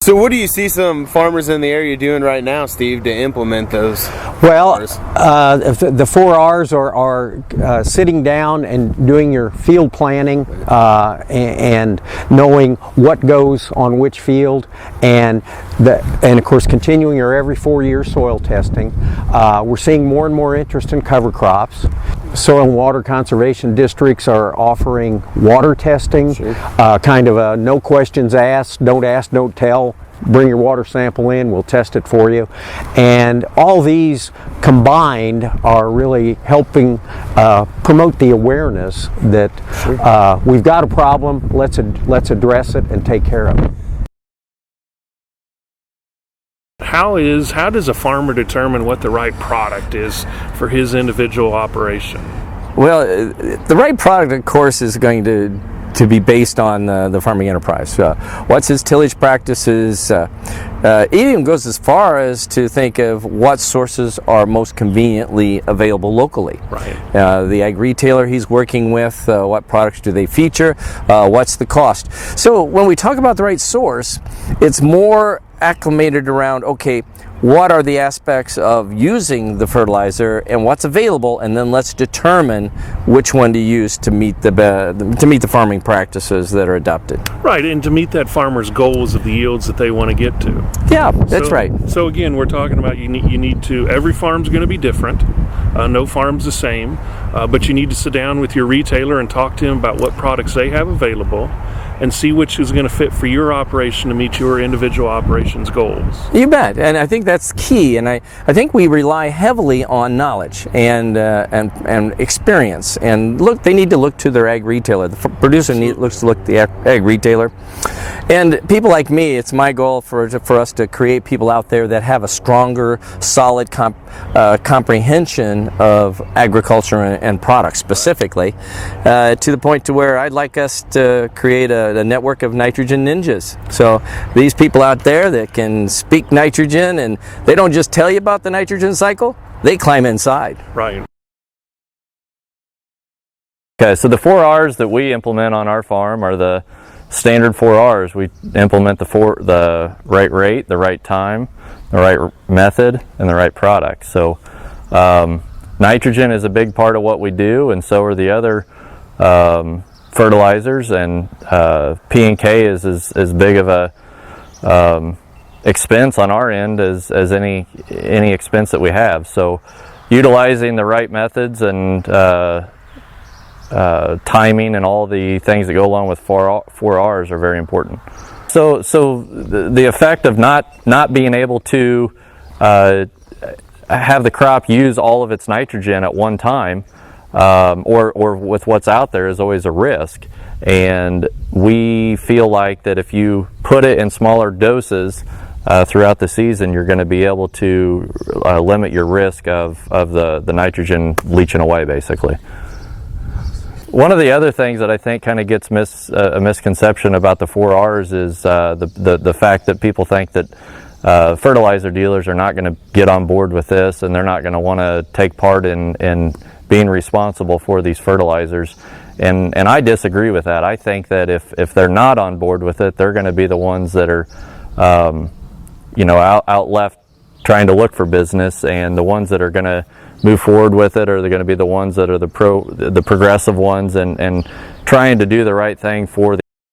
So what do you see some farmers in the area doing right now, Steve, to implement those? Well, the 4 R's are sitting down and doing your field planning and knowing what goes on which field, and of course continuing your every 4-year soil testing. We're seeing more and more interest in cover crops. Soil and water conservation districts are offering water testing, kind of a no questions asked, don't tell. Bring your water sample in, we'll test it for you. And all these combined are really helping promote the awareness that we've got a problem, let's address it and take care of it. How does a farmer determine what the right product is for his individual operation? Well, the right product, of course, is going to be based on the farming enterprise. What's his tillage practices? It even goes as far as to think of what sources are most conveniently available locally. Right. The ag retailer he's working with, what products do they feature? What's the cost? So when we talk about the right source, it's more acclimated around, okay, what are the aspects of using the fertilizer and what's available, and then let's determine which one to use to meet the farming practices that are adopted. Right, and to meet that farmer's goals of the yields that they want to get to. Yeah, that's right. So again, we're talking about you need to, every farm's going to be different. No farm's the same, but you need to sit down with your retailer and talk to him about what products they have available and see which is going to fit for your operation to meet your individual operation's goals. You bet, and I think that's key. And I think we rely heavily on knowledge and experience. And look, they need to look to their ag retailer. The producer looks to look to the ag retailer. And people like me, it's my goal for us to create people out there that have a stronger, solid comprehension of agriculture and products specifically, to the point to where I'd like us to create a network of nitrogen ninjas. So these people out there that can speak nitrogen, and they don't just tell you about the nitrogen cycle, they climb inside. Right. Okay, so the 4 R's that we implement on our farm are the standard 4 R's. We implement the right rate, the right time, the right method, and the right product. So nitrogen is a big part of what we do, and so are the other fertilizers, and P&K is as big of a expense on our end as any expense that we have. So utilizing the right methods and timing and all the things that go along with 4 R's are very important. So the effect of not being able to have the crop use all of its nitrogen at one time, or with what's out there, is always a risk. And we feel like that if you put it in smaller doses throughout the season, you're going to be able to limit your risk of the nitrogen leaching away, basically. One of the other things that I think kind of gets a misconception about the 4 R's is the fact that people think that fertilizer dealers are not going to get on board with this, and they're not going to want to take part in being responsible for these fertilizers. And I disagree with that. I think that if they're not on board with it, they're going to be the ones that are out left trying to look for business, and the ones that are going to move forward with it are going to be the ones that are the progressive ones and trying to do the right thing for